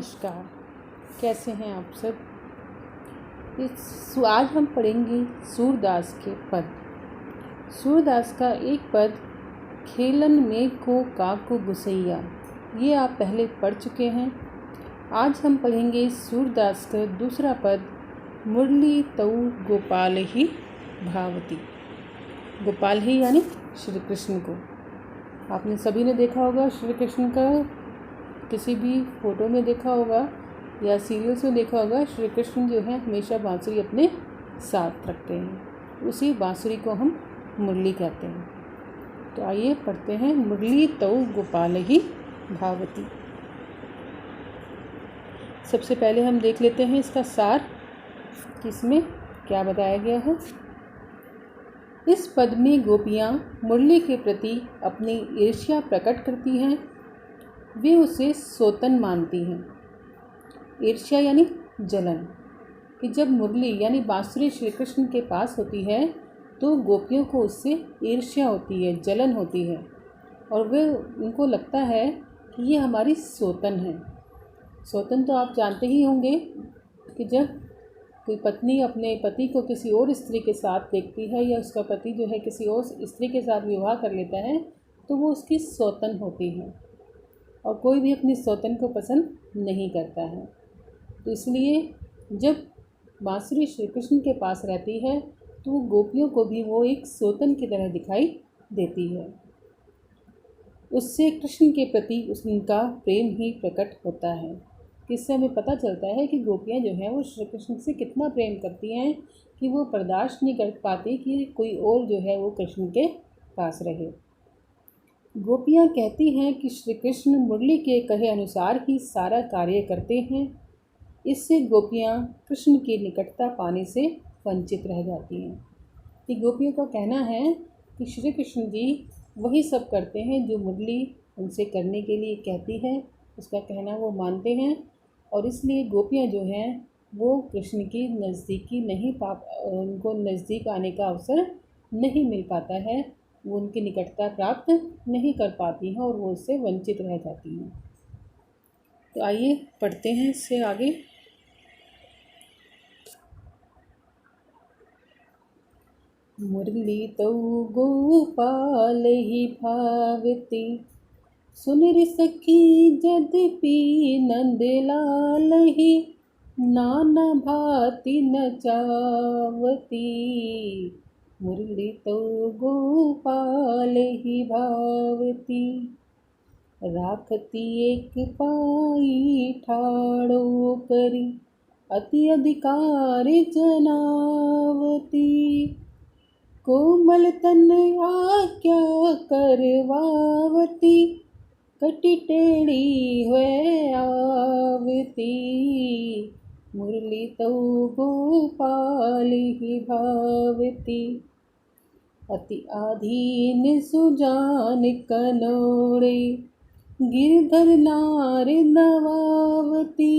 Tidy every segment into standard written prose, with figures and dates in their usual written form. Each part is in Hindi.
नमस्कार। कैसे हैं आप सब। आज हम पढ़ेंगे सूरदास के पद। सूरदास का एक पद खेलन में को काकू गुसैया, ये आप पहले पढ़ चुके हैं। आज हम पढ़ेंगे सूरदास का दूसरा पद मुरली तऊ गोपाल ही भावती। गोपाल ही यानी श्री कृष्ण को। आपने सभी ने देखा होगा श्री कृष्ण का, किसी भी फोटो में देखा होगा या सीरियल्स में देखा होगा। श्री कृष्ण जो है हमेशा बांसुरी अपने साथ रखते हैं, उसी बांसुरी को हम मुरली कहते हैं। तो आइए पढ़ते हैं मुरली तऊ गोपाल ही भावती। सबसे पहले हम देख लेते हैं इसका सार, किसमें क्या बताया गया है। इस पद में गोपियाँ मुरली के प्रति अपनी ईर्ष्या प्रकट करती हैं। वे उसे सोतन मानती हैं। ईर्ष्या यानी जलन, कि जब मुरली यानी बांसुरी श्री कृष्ण के पास होती है तो गोपियों को उससे ईर्ष्या होती है, जलन होती है, और वे उनको लगता है कि ये हमारी सोतन है। सोतन तो आप जानते ही होंगे कि जब कोई पत्नी अपने पति को किसी और स्त्री के साथ देखती है या उसका पति जो है किसी और स्त्री के साथ विवाह कर लेता है तो वो उसकी सोतन होती है, और कोई भी अपनी सोतन को पसंद नहीं करता है। तो इसलिए जब बांसुरी श्री कृष्ण के पास रहती है तो गोपियों को भी वो एक सोतन की तरह दिखाई देती है। उससे कृष्ण के प्रति उनका प्रेम ही प्रकट होता है। इससे हमें पता चलता है कि गोपियाँ जो हैं वो श्री कृष्ण से कितना प्रेम करती हैं कि वो बर्दाश्त नहीं कर पाती कि कोई और जो है वो कृष्ण के पास रहे। गोपियाँ कहती हैं कि श्री कृष्ण मुरली के कहे अनुसार ही सारा कार्य करते हैं। इससे गोपियाँ कृष्ण की निकटता पाने से वंचित रह जाती हैं। कि गोपियों का कहना है कि श्री कृष्ण जी वही सब करते हैं जो मुरली उनसे करने के लिए कहती है, उसका कहना वो मानते हैं, और इसलिए गोपियाँ जो हैं वो कृष्ण की नज़दीकी नहीं उनको नज़दीक आने का अवसर नहीं मिल पाता है, वो उनकी निकटता प्राप्त नहीं कर पाती हैं और वो उससे वंचित रह जाती हैं। तो आइए पढ़ते हैं इससे आगे। मुरली तऊ गोपाल ही भावती, सुन रि सखी यद्यपि नंदलाल ही, नाना भांति नचावती। मुरली तऊ गोपाल ही भावती, राखती एक पाई ठाड़ो करी, अति अधिकार जनावती। कोमल तन आज्ञा करवावती, कटी टेढ़ी हुए आवती। मुरली तऊ गोपाल ही भावती, अति आधीन सुजान कनोड़े, गिरधर नार नवावती।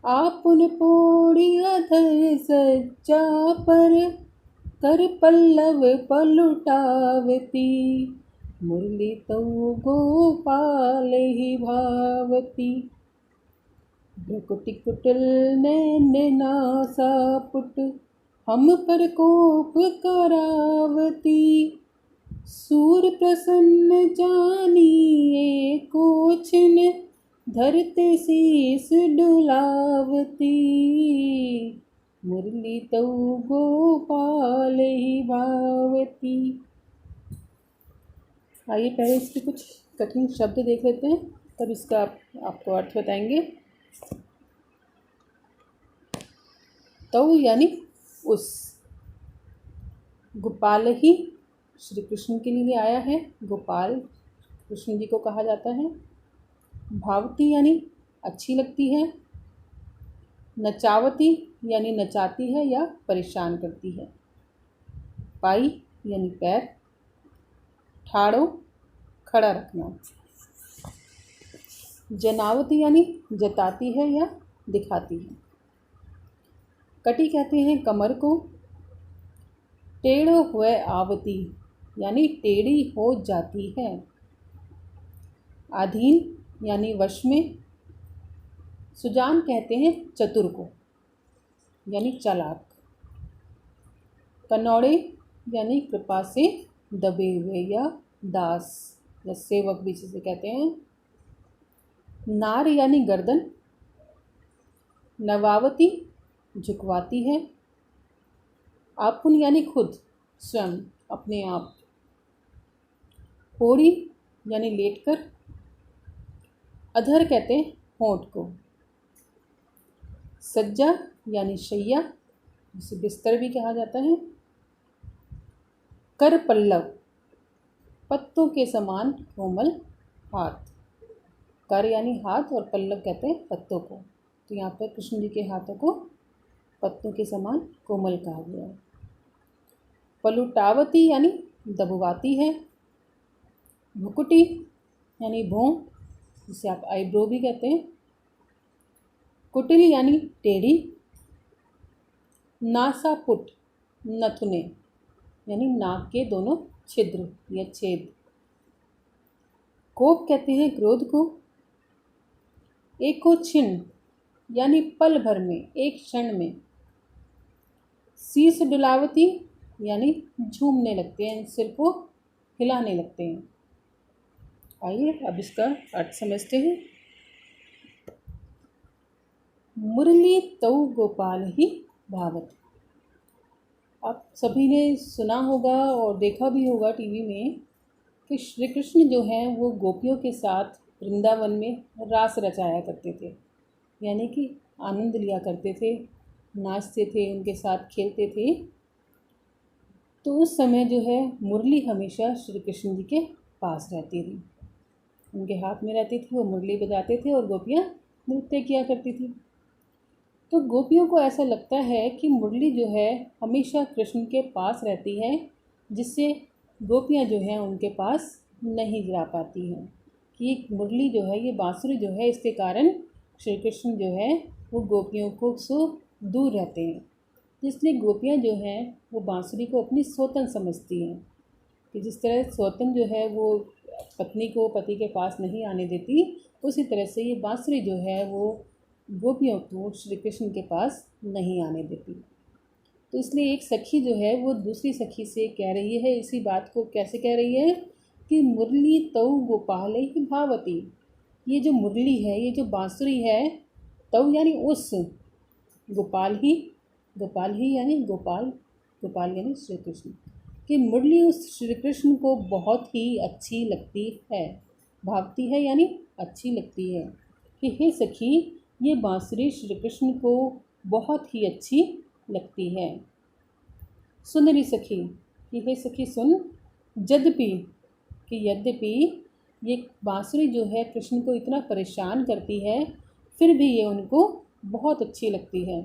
आपुन पोड़ी अधर सज्जा पर, कर पल्लव पलुटावती। मुरली तऊ गोपाल ही भावती, भ्रुकुटि कुटिल नैन नासापुट, हम पर कोप करावती। सूर प्रसन्न जानिए कोछिन, धरते शीस डुलावती। मुरली तऊ गोपाल ही भावती। आइए पहले इसके कुछ कठिन शब्द देख लेते हैं, तब इसका आपको अर्थ बताएंगे। तऊ यानी उस, गोपाल ही श्री कृष्ण के लिए आया है, गोपाल कृष्ण जी को कहा जाता है। भावती यानी अच्छी लगती है। नचावती यानी नचाती है या परेशान करती है। पाई यानी पैर। ठाड़ो खड़ा रखना। जनावती यानी जताती है या दिखाती है। कटी कहते हैं कमर को। टेढ़ो हुए आवती यानी टेढ़ी हो जाती है। अधीन यानी वश में। सुजान कहते हैं चतुर को, यानी चालाक। कनौड़े यानी कृपा से दबे हुए या दास या सेवक भी जिसे कहते हैं। नार यानी गर्दन। नवावती झुकवाती है। आपुन यानी खुद, स्वयं, अपने आप। होड़ी यानी लेटकर। अधर कहते हैं होंठ को। सज्जा यानी शैया, जिसे बिस्तर भी कहा जाता है। कर पल्लव पत्तों के समान कोमल हाथ। कर यानी हाथ और पल्लव कहते हैं पत्तों को। तो यहाँ पर कृष्ण जी के हाथों को पत्तों के समान कोमल कहा गया है। पलुटावती यानी दबवाती है। भुकुटी यानी भौं, जिसे आप आईब्रो भी कहते हैं। कुटिल यानी टेढ़ी। नासापुट नथुने यानी नाक के दोनों छिद्र या छेद। कोप कहते हैं क्रोध को। एको छिन्न यानी पल भर में, एक क्षण में। शीश डुलावती यानी झूमने लगते हैं, सिर को हिलाने लगते हैं। आइए अब इसका अर्थ समझते हैं। मुरली तऊ गोपाल ही भावत। आप सभी ने सुना होगा और देखा भी होगा टीवी में कि श्री कृष्ण जो हैं वो गोपियों के साथ वृंदावन में रास रचाया करते थे, यानी कि आनंद लिया करते थे, नाचते थे, उनके साथ खेलते थे। तो उस समय जो है मुरली हमेशा श्री कृष्ण जी के पास रहती थी, उनके हाथ में रहती थी, वो मुरली बजाते थे और गोपियाँ नृत्य किया करती थी। तो गोपियों को ऐसा लगता है कि मुरली जो है हमेशा कृष्ण के पास रहती है, जिससे गोपियाँ जो हैं उनके पास नहीं जा पाती हैं, कि मुरली जो है, ये बांसुरी जो है, इसके कारण श्री कृष्ण जो है वो गोपियों को सो दूर रहते हैं। इसलिए गोपियाँ जो हैं वो बांसुरी को अपनी सौतन समझती हैं, कि जिस तरह सौतन जो है वो पत्नी को पति के पास नहीं आने देती, उसी तरह से ये बांसुरी जो है वो गोपियों को श्री कृष्ण के पास नहीं आने देती। तो इसलिए एक सखी जो है वो दूसरी सखी से कह रही है, इसी बात को कैसे कह रही है कि मुरली तऊ गोपाल ही भावती। ये जो मुरली है, ये जो बांसुरी है, तऊ यानी उस, गोपाल ही यानी गोपाल, गोपाल यानी श्री कृष्ण, कि मुरली उस श्री कृष्ण को बहुत ही अच्छी लगती है। भावती है यानी अच्छी लगती है, कि हे सखी ये बांसुरी श्री कृष्ण को बहुत ही अच्छी लगती है। सुन री सखी, कि हे सखी सुन। यद्यपि, कि यद्यपि ये बांसुरी जो है कृष्ण को इतना परेशान करती है, फिर भी ये उनको बहुत अच्छी लगती है।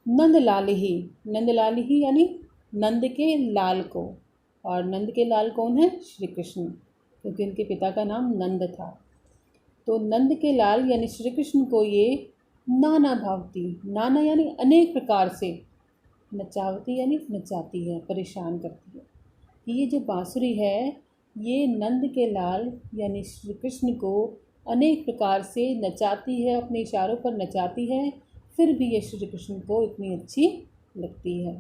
नंद लाल ही यानी नंद के लाल को, और नंद के लाल कौन है? श्री कृष्ण, क्योंकि उनके पिता का नाम नंद था। तो नंद के लाल यानी श्री कृष्ण को ये नाना भावती, नाना यानी अनेक प्रकार से, नचावती यानी नचाती है, परेशान करती है। कि ये जो बांसुरी है ये नंद के लाल यानी श्री कृष्ण को अनेक प्रकार से नचाती है, अपने इशारों पर नचाती है, फिर भी ये श्री कृष्ण को इतनी अच्छी लगती है।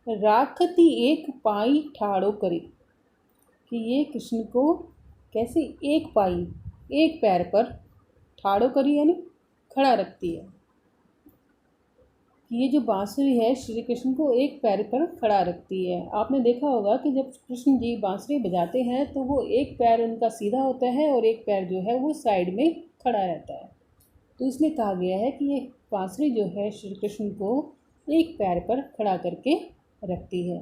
राखती एक पाई ठाड़ो करी, कि ये कृष्ण को कैसे एक पाई, एक पैर पर, ठाड़ो करी यानी खड़ा रखती है। ये जो बांसुरी है श्री कृष्ण को एक पैर पर खड़ा रखती है। आपने देखा होगा कि जब कृष्ण जी बांसुरी बजाते हैं तो वो एक पैर उनका सीधा होता है और एक पैर जो है वो साइड में खड़ा रहता है। तो इसलिए कहा गया है कि ये बांसुरी जो है श्री कृष्ण को एक पैर पर खड़ा करके रखती है।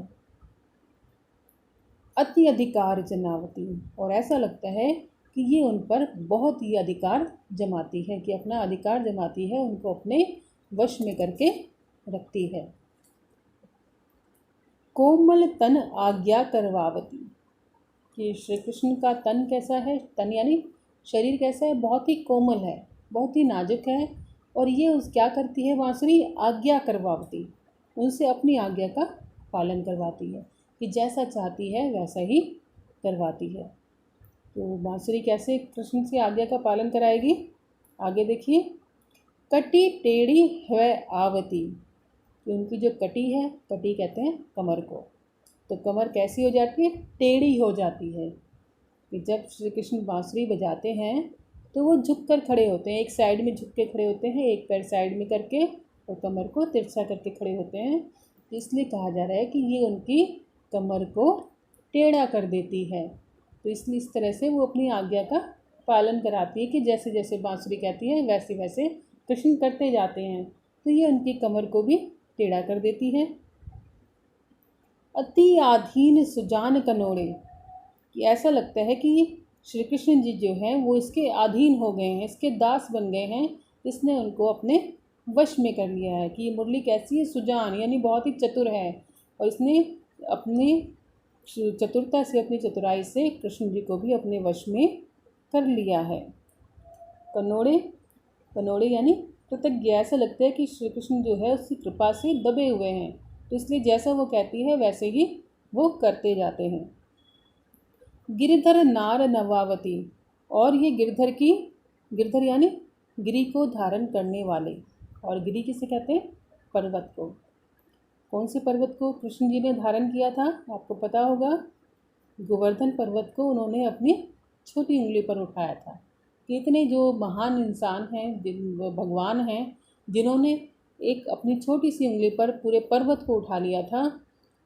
अति अधिकार जनावती, और ऐसा लगता है कि ये उन पर बहुत ही अधिकार जमाती है, कि अपना अधिकार जमाती है, उनको अपने वश में करके रखती है। कोमल तन आज्ञा करवावती, कि श्री कृष्ण का तन कैसा है, तन यानी शरीर कैसा है, बहुत ही कोमल है, बहुत ही नाजुक है, और ये उस क्या करती है बांसुरी? आज्ञा करवावती, उनसे अपनी आज्ञा का पालन करवाती है, कि जैसा चाहती है वैसा ही करवाती है। तो बांसुरी कैसे कृष्ण से आज्ञा का पालन कराएगी? आगे देखिए, कटी टेढ़ी है आवती, कि उनकी जो कटी है, कटी कहते हैं कमर को, तो कमर कैसी हो जाती है, टेढ़ी हो जाती है। कि जब श्री कृष्ण बांसुरी बजाते हैं तो वो झुक कर खड़े होते हैं, एक साइड में झुक के खड़े होते हैं, एक पैर साइड में करके और कमर को तिरछा करके खड़े होते हैं। तो इसलिए कहा जा रहा है कि ये उनकी कमर को टेढ़ा कर देती है। तो इसलिए इस तरह से वो अपनी आज्ञा का पालन कराती है कि जैसे जैसे बांसुरी कहती है वैसे वैसे कृष्ण करते जाते हैं। तो ये उनकी कमर को भी टेढ़ा कर देती है। अति आधीन सुजान कनोड़े, कि ऐसा लगता है कि श्री कृष्ण जी जो हैं वो इसके अधीन हो गए हैं, इसके दास बन गए हैं, इसने उनको अपने वश में कर लिया है। कि ये मुरली कैसी है, सुजान यानी बहुत ही चतुर है, और इसने अपनी चतुरता से, अपनी चतुराई से कृष्ण जी को भी अपने वश में कर लिया है। कनोड़े, कनोड़े यानी कृतज्ञ, ऐसा लगता है कि श्री कृष्ण जो है उसकी कृपा से दबे हुए हैं, तो इसलिए जैसा वो कहती है वैसे ही वो करते जाते हैं। गिरधर नार नवावती, और ये गिरधर की, गिरधर यानी गिरी को धारण करने वाले, और गिरी किसे कहते हैं, पर्वत को। कौन से पर्वत को कृष्ण जी ने धारण किया था, आपको पता होगा, गोवर्धन पर्वत को उन्होंने अपनी छोटी उंगली पर उठाया था। इतने जो महान इंसान हैं, भगवान हैं, जिन्होंने एक अपनी छोटी सी उंगली पर पूरे पर्वत को उठा लिया था,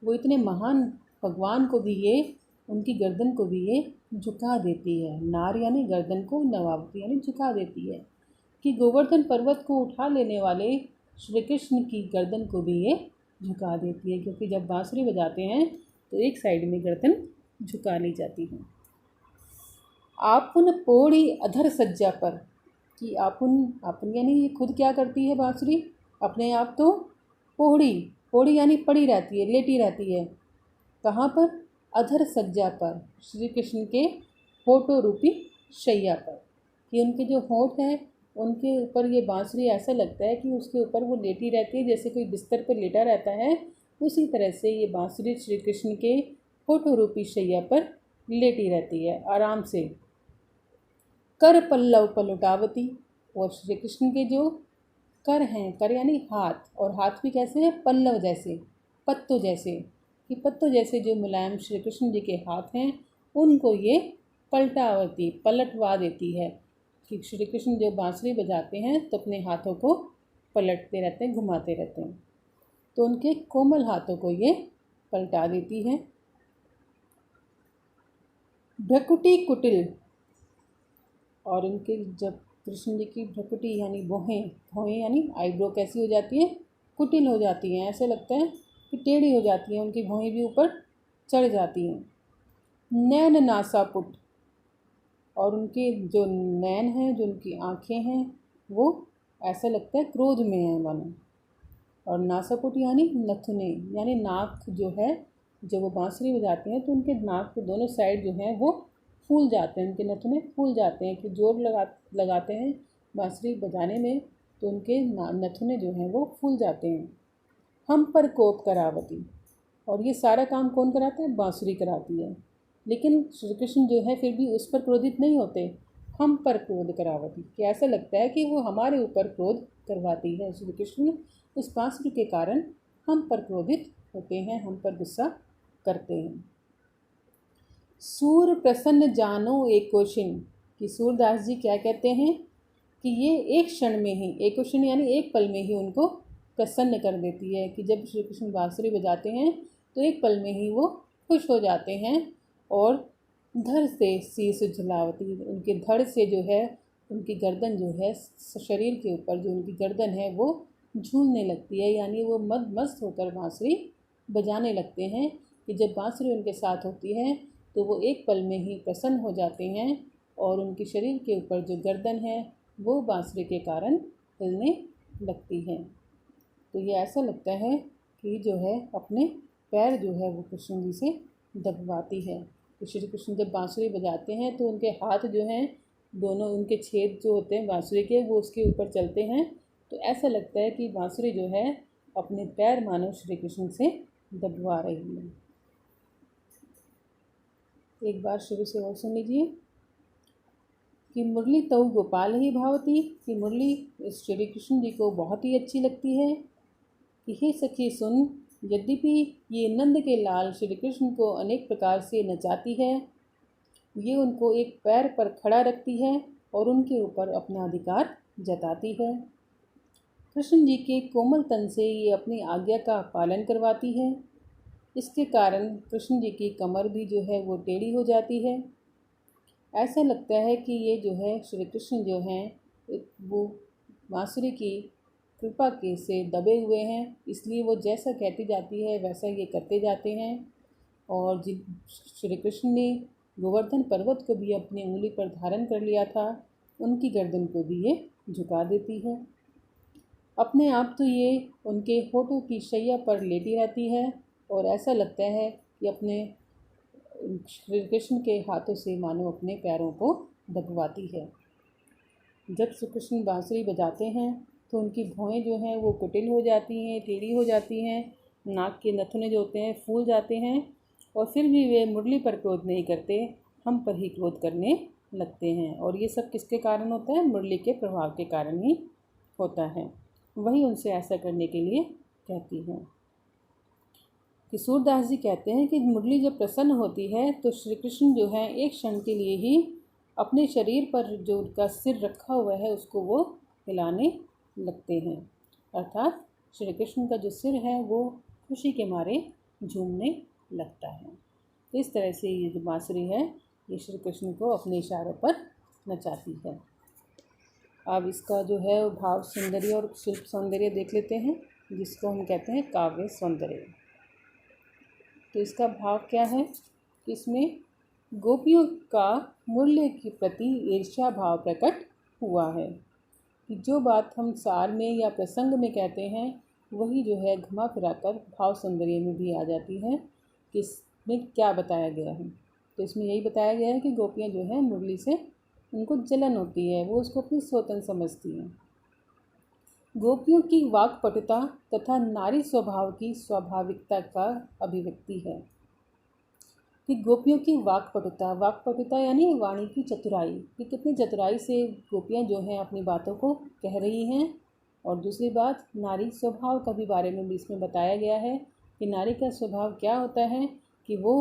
वो इतने महान भगवान को भी ये, उनकी गर्दन को भी ये झुका देती है। नार यानी गर्दन को, नवावती यानी झुका देती है। कि गोवर्धन पर्वत को उठा लेने वाले श्री कृष्ण की गर्दन को भी ये झुका देती है, क्योंकि जब बांसुरी बजाते हैं तो एक साइड में गर्दन झुका ली जाती है। आपुन पोड़ी अधर सज्जा पर, कि आपुन यानी ये खुद क्या करती है बांसुरी, अपने आप तो पोड़ी, पोड़ी यानी पड़ी रहती है, लेटी रहती है। कहाँ पर, अधर सज्जा पर, श्री कृष्ण के होठों रूपी शैया पर। कि उनके जो होठ हैं उनके ऊपर ये बांसुरी, ऐसा लगता है कि उसके ऊपर वो लेटी रहती है, जैसे कोई बिस्तर पर लेटा रहता है, उसी तरह से ये बांसुरी श्री कृष्ण के होठों रूपी शैया पर लेटी रहती है आराम से। कर पल्लव पलुटावती, और श्री कृष्ण के जो कर हैं, कर यानी हाथ, और हाथ भी कैसे हैं, पल्लव जैसे, पत्तों जैसे, कि पत्तों जैसे जो मुलायम श्री कृष्ण जी के हाथ हैं उनको ये पलटावती, पलटवा देती है। कि श्री कृष्ण जो बांसुरी बजाते हैं तो अपने हाथों को पलटते रहते हैं, घुमाते रहते हैं, तो उनके कोमल हाथों को ये पलटा देती है। भ्रकुटी कुटिल, और उनके जब कृष्ण जी की भ्रकुटी यानी भौहें, भौहें यानी आईब्रो कैसी हो जाती है, कुटिल हो जाती हैं, ऐसे लगता है कि टेढ़ी हो जाती हैं, उनकी भौहें भी ऊपर चढ़ जाती हैं। नैन नासापुट, और उनके जो नैन हैं, जो उनकी आँखें हैं, वो ऐसा लगता है क्रोध में है मानो। और नासापुट यानी नथुने, यानी नाक जो है, जब वो बांसुरी बजाते हैं तो उनके नाक के दोनों साइड जो हैं वो फूल जाते हैं, उनके नथुने फूल जाते हैं। कि जोर लगाते हैं बांसुरी बजाने में तो उनके नथुने जो हैं वो फूल जाते हैं। हम पर कोप करावती, और ये सारा काम कौन कराता है, बांसुरी कराती है, लेकिन श्री कृष्ण जो है फिर भी उस पर क्रोधित नहीं होते। हम पर क्रोध करावती, कि ऐसा लगता है कि वो हमारे ऊपर क्रोध करवाती है। श्री कृष्ण उस बांसुरी के कारण हम पर क्रोधित होते हैं, हम पर गुस्सा करते हैं। सूर प्रसन्न जानो एकोशिन, कि सूरदास जी क्या कहते हैं कि ये एक क्षण में ही, एकोशिन यानी एक पल में ही उनको प्रसन्न कर देती है। कि जब श्री कृष्ण बांसुरी बजाते हैं तो एक पल में ही वो खुश हो जाते हैं, और धड़ से शीश झुलावती, उनके धड़ से जो है, उनकी गर्दन जो है, शरीर के ऊपर जो उनकी गर्दन है वो झूलने लगती है, यानी वो मस्त होकर बांसुरी बजाने लगते हैं। कि जब बांसुरी उनके साथ होती है तो वो एक पल में ही प्रसन्न हो जाते हैं, और उनके शरीर के ऊपर जो गर्दन है वो बांसुरी के कारण हिलने लगती है। तो ये ऐसा लगता है कि जो है अपने पैर जो है वो कृष्ण जी से दबवाती है। तो श्री कृष्ण जब बांसुरी बजाते हैं तो उनके हाथ जो हैं, दोनों उनके छेद जो होते हैं बांसुरी के वो उसके ऊपर चलते हैं, तो ऐसा लगता है कि बांसुरी जो है अपने पैर मानो श्री कृष्ण से दबवा रही है। एक बार शुरू से और सुन लीजिए। कि मुरली तऊ गोपाल ही भावती, कि मुरली श्री कृष्ण जी को बहुत ही अच्छी लगती है। कि हे सखी सुन, यद्यपि ये नंद के लाल श्री कृष्ण को अनेक प्रकार से नचाती है, ये उनको एक पैर पर खड़ा रखती है और उनके ऊपर अपना अधिकार जताती है। कृष्ण जी के कोमल तन से ये अपनी आज्ञा का पालन करवाती है। इसके कारण कृष्ण जी की कमर भी जो है वो टेढ़ी हो जाती है। ऐसा लगता है कि ये जो है श्री कृष्ण जो हैं वो बांसुरी की कृपा के से दबे हुए हैं, इसलिए वो जैसा कहती जाती है वैसा ये करते जाते हैं। और जिन श्री कृष्ण ने गोवर्धन पर्वत को भी अपनी उंगली पर धारण कर लिया था, उनकी गर्दन को भी ये झुका देती है। अपने आप तो ये उनके होठों की शैया पर लेटी रहती है और ऐसा लगता है कि अपने श्री कृष्ण के हाथों से मानो अपने पैरों को दबवाती है। जब श्री कृष्ण बांसुरी बजाते हैं तो उनकी भौहें जो हैं वो कुटिल हो जाती हैं, टेढ़ी हो जाती हैं, नाक के नथुने जो होते हैं फूल जाते हैं, और फिर भी वे मुरली पर क्रोध नहीं करते, हम पर ही क्रोध करने लगते हैं। और ये सब किसके कारण होता है? मुरली के प्रभाव के कारण ही होता है। वही उनसे ऐसा करने के लिए कहती हैं। कि सूरदास जी कहते हैं कि मुरली जब प्रसन्न होती है तो श्री कृष्ण जो है एक क्षण के लिए ही अपने शरीर पर जो उनका सिर रखा हुआ है उसको वो हिलाने लगते हैं, अर्थात श्री कृष्ण का जो सिर है वो खुशी के मारे झूमने लगता है। तो इस तरह से ये जो बांसुरी है ये श्री कृष्ण को अपने इशारों पर नचाती है। अब इसका जो है भाव सौंदर्य और शिल्प सौंदर्य देख लेते हैं, जिसको हम कहते हैं काव्य सौंदर्य। तो इसका भाव क्या है कि इसमें गोपियों का मुरली के प्रति ईर्ष्या भाव प्रकट हुआ है। कि जो बात हम सार में या प्रसंग में कहते हैं वही जो है घुमा फिरा कर भाव सौंदर्य में भी आ जाती है कि इसमें क्या बताया गया है। तो इसमें यही बताया गया है कि गोपियाँ जो है मुरली से उनको जलन होती है, वो उसको अपनी स्वतन समझती हैं। गोपियों की वाक्पटुता तथा नारी स्वभाव की स्वाभाविकता का अभिव्यक्ति है। कि गोपियों की वाक्पटुता यानी वाणी की चतुराई, कि कितनी चतुराई से गोपियाँ जो हैं अपनी बातों को कह रही हैं। और दूसरी बात, नारी स्वभाव का भी बारे में भी इसमें बताया गया है कि नारी का स्वभाव क्या होता है कि वो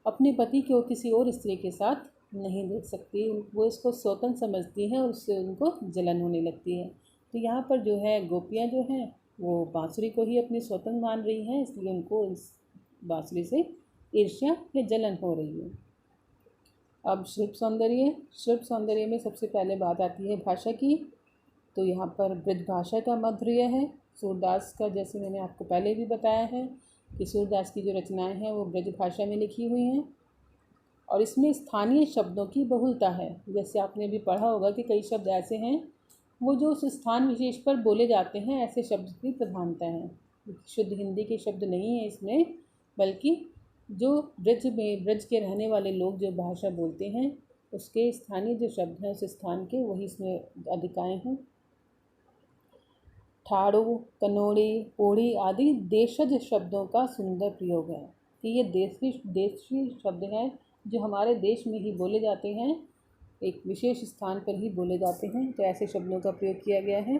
अपने पति को किसी और स्त्री के साथ नहीं देख सकती, वो इसको स्वतन समझती हैं और उससे उनको जलन होने लगती है। तो यहाँ पर जो है गोपियाँ जो हैं वो बांसुरी को ही अपनी स्वतन मान रही हैं, इसलिए उनको इस बांसुरी से ईर्ष्या या जलन हो रही है। अब शिल्प सौंदर्य में सबसे पहले बात आती है भाषा की। तो यहाँ पर ब्रज भाषा का माधुर्य है। सूरदास का, जैसे मैंने आपको पहले भी बताया है कि सूरदास की जो रचनाएं हैं वो ब्रज भाषा में लिखी हुई हैं और इसमें स्थानीय शब्दों की बहुलता है। जैसे आपने भी पढ़ा होगा कि कई शब्द ऐसे हैं वो जो उस स्थान विशेष पर बोले जाते हैं, ऐसे शब्द की प्रधानता है। शुद्ध हिंदी के शब्द नहीं है इसमें, बल्कि जो ब्रज के रहने वाले लोग जो भाषा बोलते हैं उसके स्थानीय जो शब्द हैं उस स्थान के, वही इसमें अधिक आए हैं। ठाड़ो, कनोड़ी, पोड़ी आदि देशज शब्दों का सुंदर प्रयोग है कि ये देशी शब्द हैं जो हमारे देश में ही बोले जाते हैं, एक विशेष स्थान पर ही बोले जाते हैं, तो ऐसे शब्दों का प्रयोग किया गया है।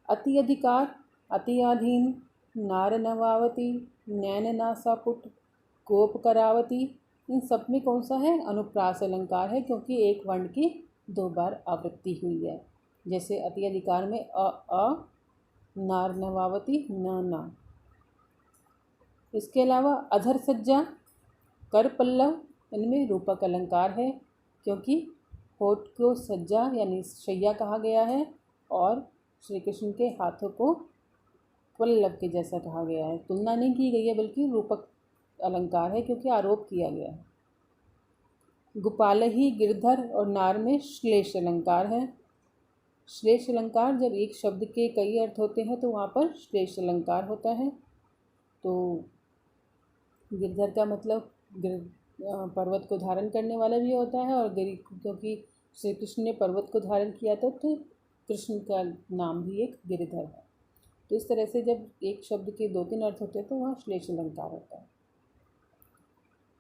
अति अधिकार, अति आधीन, नार नवावती, नैन नासापुट, कोप करावती, इन सब में कौन सा है? अनुप्रास अलंकार है, क्योंकि एक वर्ण की 2 बार आवृत्ति हुई है। जैसे अति अधिकार में अ, नार नवावती न। इसके अलावा अधर सज्जा, कर पल्लव, इनमें रूपक अलंकार है, क्योंकि होठ को सज्जा यानी शैया कहा गया है और श्री कृष्ण के हाथों को पल्लव के जैसा कहा गया है। तुलना नहीं की गई है बल्कि रूपक अलंकार है, क्योंकि आरोप किया गया है। गोपाल ही गिरधर और नार में श्लेष अलंकार है। श्लेष अलंकार जब एक शब्द के कई अर्थ होते हैं तो वहाँ पर श्लेष अलंकार होता है। तो गिरधर का मतलब पर्वत को धारण करने वाला भी होता है, और क्योंकि श्री कृष्ण ने पर्वत को धारण किया तो कृष्ण का नाम भी एक गिरधर है। तो इस तरह से जब एक शब्द के 2-3 अर्थ होते हैं तो वहाँ श्लेष अलंकार होता है।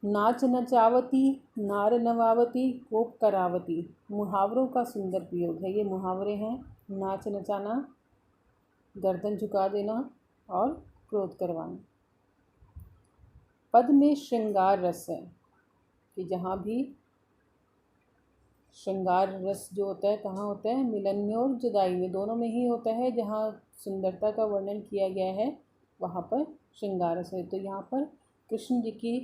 नाच नचावती, नार नवावती, कोप करावती मुहावरों का सुंदर प्रयोग है। ये मुहावरे हैं नाच नचाना, गर्दन झुका देना और क्रोध करवाना। पद में श्रृंगार रस है कि जहाँ भी श्रृंगार रस जो होता है कहाँ होता है, मिलन में और जुदाई में, दोनों में ही होता है। जहाँ सुंदरता का वर्णन किया गया है वहाँ पर श्रृंगार रस है। तो यहाँ पर कृष्ण जी की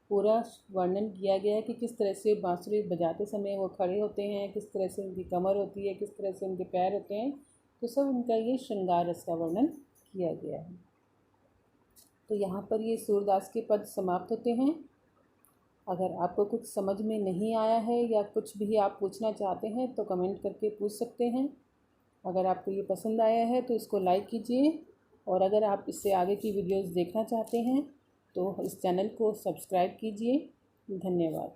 पूरा वर्णन किया गया है कि किस तरह से बांसुरी बजाते समय वो खड़े होते हैं, किस तरह से उनकी कमर होती है, किस तरह से उनके पैर होते हैं, तो सब उनका ये श्रृंगार रस का वर्णन किया गया है। तो यहाँ पर ये सूरदास के पद समाप्त होते हैं। अगर आपको कुछ समझ में नहीं आया है या कुछ भी आप पूछना चाहते हैं तो कमेंट करके पूछ सकते हैं। अगर आपको ये पसंद आया है तो इसको लाइक कीजिए, और अगर आप इससे आगे की वीडियोस देखना चाहते हैं तो इस चैनल को सब्सक्राइब कीजिए। धन्यवाद।